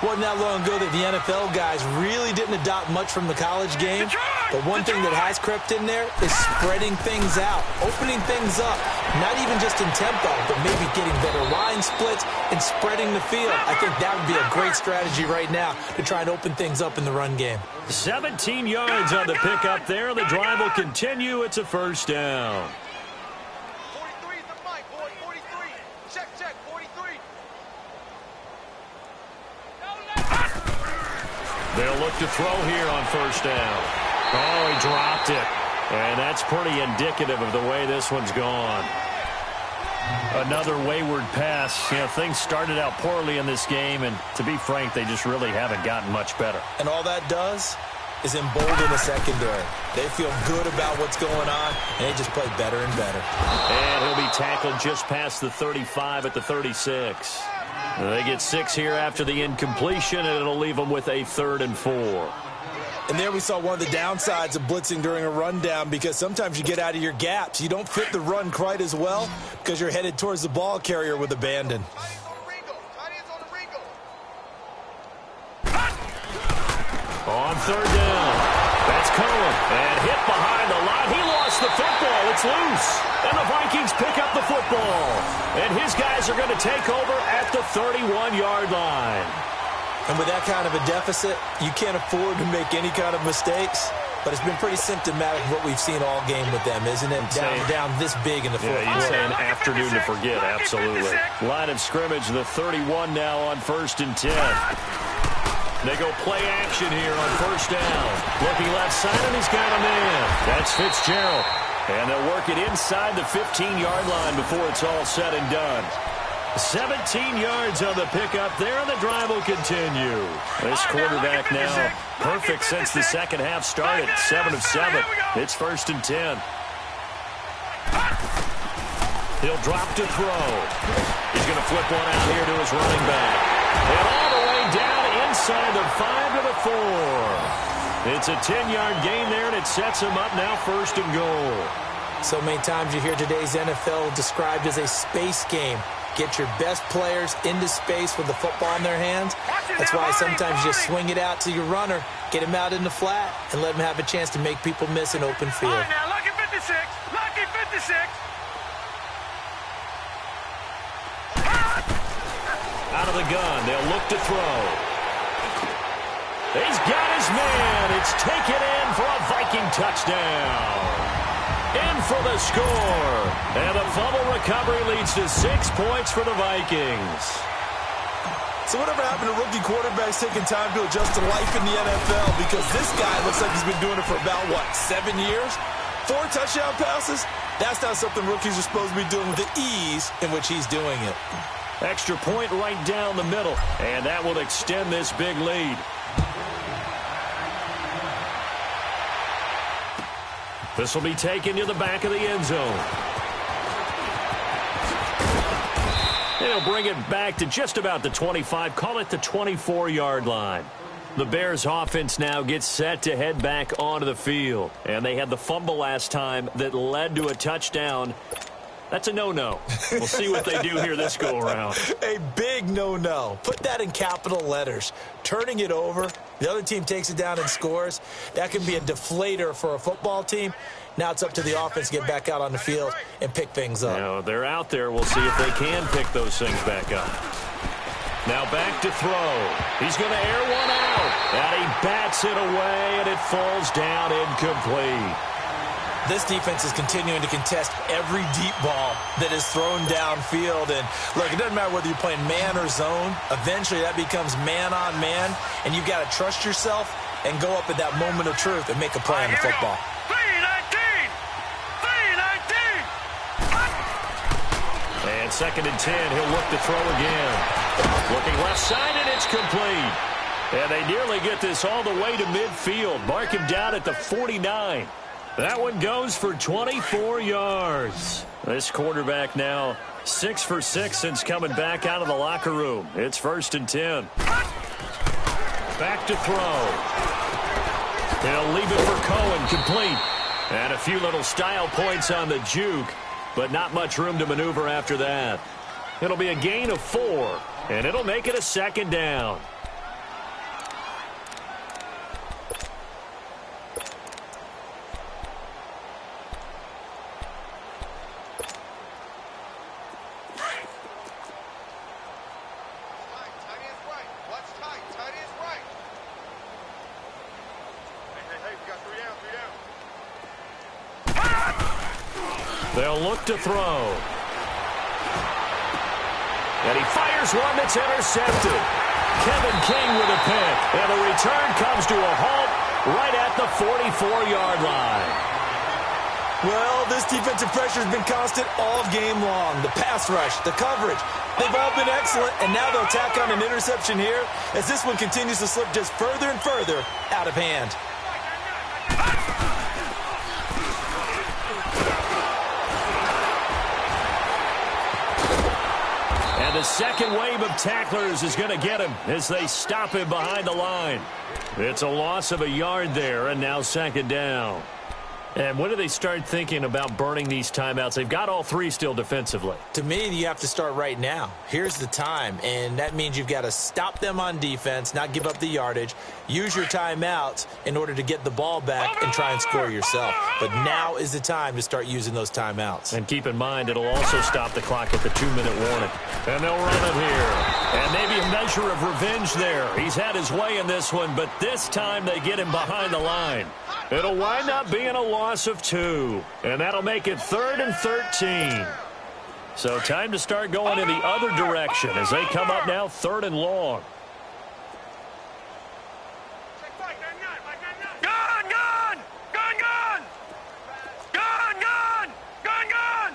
Wasn't that long ago that the NFL guys really didn't adopt much from the college game. But one thing that has crept in there is spreading things out, opening things up. Not even just in tempo, but maybe getting better line splits and spreading the field. I think that would be a great strategy right now to try and open things up in the run game. 17 yards on the pickup there. The drive will continue. It's a first down. 43 is the mic, boy. 43. Check, 43. They'll look to throw here on first down. Oh, he dropped it. And that's pretty indicative of the way this one's gone. Another wayward pass. You know, things started out poorly in this game, and to be frank, they just really haven't gotten much better. And all that does is embolden the secondary. They feel good about what's going on, and they just play better and better. And he'll be tackled just past the 35 at the 36. They get 6 here after the incompletion, and it'll leave them with a 3rd and 4. And there we saw one of the downsides of blitzing during a rundown, because sometimes you get out of your gaps. You don't fit the run quite as well because you're headed towards the ball carrier with abandon. On third down, that's Cohen. And hit behind the line. He lost the football. It's loose. And the Vikings pick up the football. And his guys are going to take over at the 31-yard line. And with that kind of a deficit, you can't afford to make any kind of mistakes. But it's been pretty symptomatic of what we've seen all game with them, isn't it? Down this big in the fourth quarter. Yeah, you'd say an afternoon to forget, absolutely. Line of scrimmage, the 31 now on 1st and 10. They go play action here on first down. Looking left side, and he's got a man. That's Fitzgerald. And they'll work it inside the 15-yard line before it's all said and done. 17 yards on the pickup there, and the drive will continue. This quarterback now perfect since the second half started. 7 of 7. It's 1st and 10. He'll drop to throw. He's going to flip one out here to his running back. And all the way down inside the 5 to the 4. It's a 10-yard gain there, and it sets him up now 1st and goal. So many times you hear today's NFL described as a space game. Get your best players into space with the football in their hands. That's why sometimes you just swing it out to your runner, get him out in the flat, and let him have a chance to make people miss an open field. All right, now, lucky 56. Lucky 56. Out of the gun, they'll look to throw. He's got his man. It's taken in for a Viking touchdown. In for the score. And the fumble recovery leads to 6 points for the Vikings. So whatever happened to rookie quarterbacks taking time to adjust to life in the NFL? Because this guy looks like he's been doing it for about, 7 years? 4 touchdown passes? That's not something rookies are supposed to be doing with the ease in which he's doing it. Extra point right down the middle. And that will extend this big lead. This will be taken to the back of the end zone. And he'll bring it back to just about the 25, call it the 24-yard line. The Bears offense now gets set to head back onto the field. And they had the fumble last time that led to a touchdown. That's a no-no. We'll see what they do here this go-around. A big no-no. Put that in capital letters. Turning it over, the other team takes it down and scores. That can be a deflator for a football team. Now it's up to the offense to get back out on the field and pick things up. Now they're out there. We'll see if they can pick those things back up. Now back to throw. He's going to air one out. And he bats it away, and it falls down incomplete. This defense is continuing to contest every deep ball that is thrown downfield. And, look, it doesn't matter whether you're playing man or zone. Eventually, that becomes man-on-man, and you've got to trust yourself and go up at that moment of truth and make a play on the football. 3-19! 3-19! And 2nd and 10, he'll look to throw again. Looking left side, and it's complete. And they nearly get this all the way to midfield. Mark him down at the 49. That one goes for 24 yards. This quarterback now 6 for 6 since coming back out of the locker room. It's 1st and 10. Back to throw. He'll leave it for Cohen, complete. And a few little style points on the juke, but not much room to maneuver after that. It'll be a gain of 4, and it'll make it a 2nd down. They'll look to throw. And he fires one that's intercepted. Kevin King with a pick. And the return comes to a halt right at the 44-yard line. Well, this defensive pressure has been constant all game long. The pass rush, the coverage, they've all been excellent. And now they'll tack on an interception here as this one continues to slip just further and further out of hand. The second wave of tacklers is going to get him as they stop him behind the line. It's a loss of a yard there, and now 2nd down. And when do they start thinking about burning these timeouts? They've got all 3 still defensively. To me, you have to start right now. Here's the time, and that means you've got to stop them on defense, not give up the yardage, use your timeouts in order to get the ball back and try and score yourself. But now is the time to start using those timeouts. And keep in mind, it'll also stop the clock at the 2-minute warning. And they'll run it here. And maybe a measure of revenge there. He's had his way in this one, but this time they get him behind the line. It'll wind up being a loss of 2. And that'll make it 3rd and 13. So time to start going in the other direction as they come up now 3rd and long. Gun, gun! Gun, gun! Gun, gun! Gun, gun!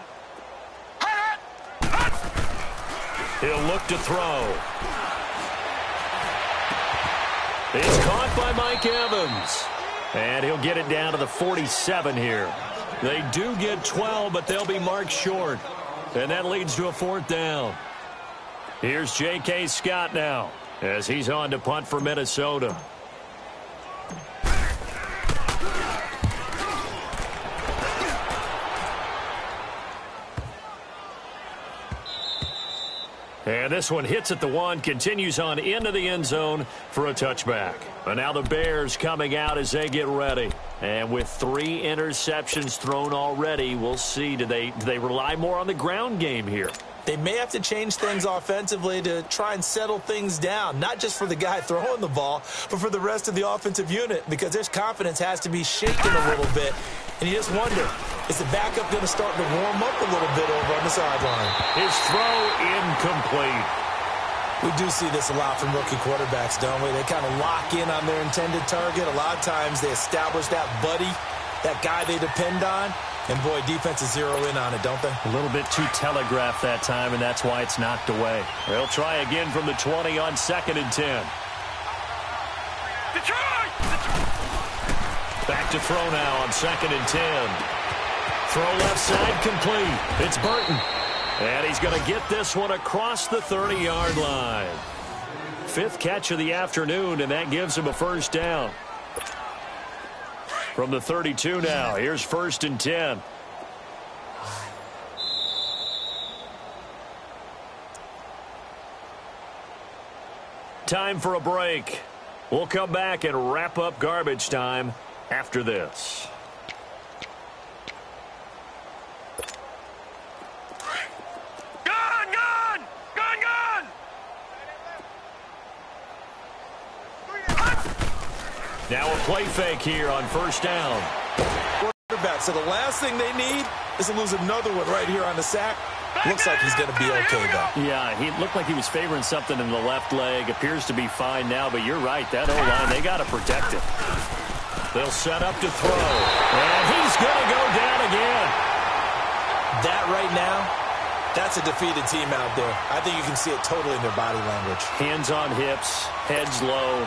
He'll look to throw. It's caught by Mike Evans. And he'll get it down to the 47 here. They do get 12, but they'll be marked short. And that leads to a 4th down. Here's J.K. Scott now as he's on to punt for Minnesota. And this one hits at the 1, continues on into the end zone for a touchback. And now the Bears coming out as they get ready. And with 3 interceptions thrown already, we'll see, do they rely more on the ground game here? They may have to change things offensively to try and settle things down, not just for the guy throwing the ball, but for the rest of the offensive unit, because their confidence has to be shaken a little bit. And you just wonder, is the backup going to start to warm up a little bit over on the sideline? His throw incomplete. We do see this a lot from rookie quarterbacks, don't we? They kind of lock in on their intended target. A lot of times they establish that buddy, that guy they depend on. And, boy, defenses zero in on it, don't they? A little bit too telegraphed that time, and that's why it's knocked away. They'll try again from the 20 on 2nd and 10. Detroit! Back to throw now on 2nd and 10. Throw left side complete. It's Burton. And he's going to get this one across the 30-yard line. 5th catch of the afternoon, and that gives him a 1st down. From the 32 now, here's 1st and 10. Time for a break. We'll come back and wrap up garbage time after this. Now a play fake here on 1st down. Quarterback, so the last thing they need is to lose another one right here on the sack. Looks like he's going to be okay, though. Yeah, he looked like he was favoring something in the left leg. Appears to be fine now, but you're right. That O-line, they got to protect it. They'll set up to throw. And he's going to go down again. That right now, that's a defeated team out there. I think you can see it totally in their body language. Hands on hips, heads low.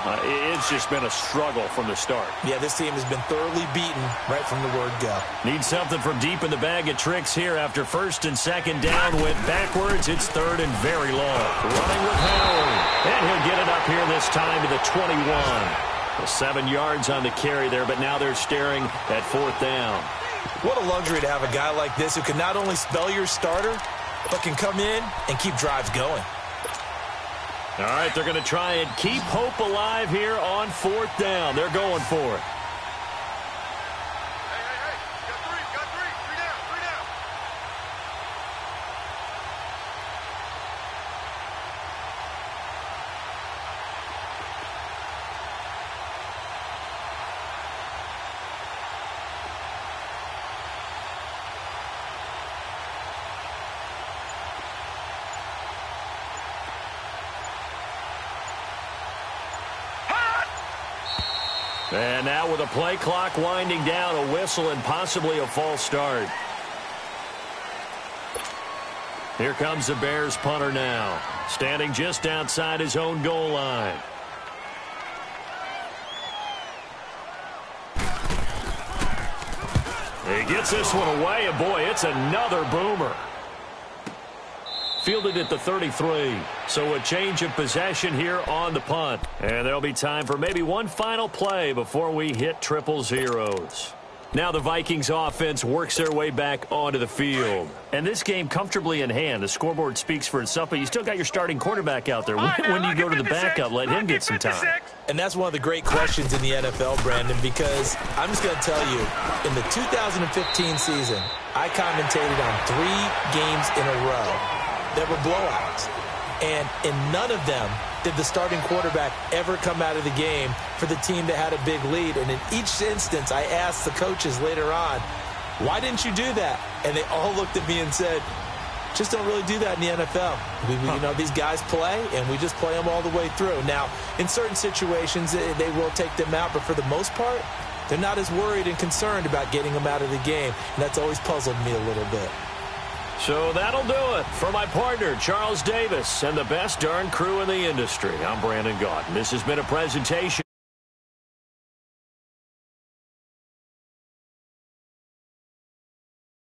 It's just been a struggle from the start. Yeah, this team has been thoroughly beaten right from the word go. Need something from deep in the bag of tricks here after 1st and 2nd down. Went backwards. It's 3rd and very long. Running with Howard. And he'll get it up here this time to the 21. Well, 7 yards on the carry there, but now they're staring at 4th down. What a luxury to have a guy like this who can not only spell your starter, but can come in and keep drives going. All right, they're going to try and keep hope alive here on 4th down. They're going for it. Got three down. And now with a play clock winding down, a whistle and possibly a false start. Here comes the Bears punter now, standing just outside his own goal line. He gets this one away, and boy, it's another boomer. Fielded at the 33. So a change of possession here on the punt. And there'll be time for maybe one final play before we hit triple zeros. Now the Vikings offense works their way back onto the field. And this game comfortably in hand. The scoreboard speaks for itself, but you still got your starting quarterback out there. When do you go to the backup? Let him get some time. And that's one of the great questions in the NFL, Brandon, because I'm just going to tell you, in the 2015 season, I commentated on 3 games in a row that were blowouts. And in none of them did the starting quarterback ever come out of the game for the team that had a big lead. And in each instance, I asked the coaches later on, why didn't you do that? And they all looked at me and said, just don't really do that in the NFL. You know, these guys play, and we just play them all the way through. Now, in certain situations, they will take them out, but for the most part, they're not as worried and concerned about getting them out of the game. And that's always puzzled me a little bit. So that'll do it for my partner, Charles Davis, and the best darn crew in the industry. I'm Brandon Gaudin. This has been a presentation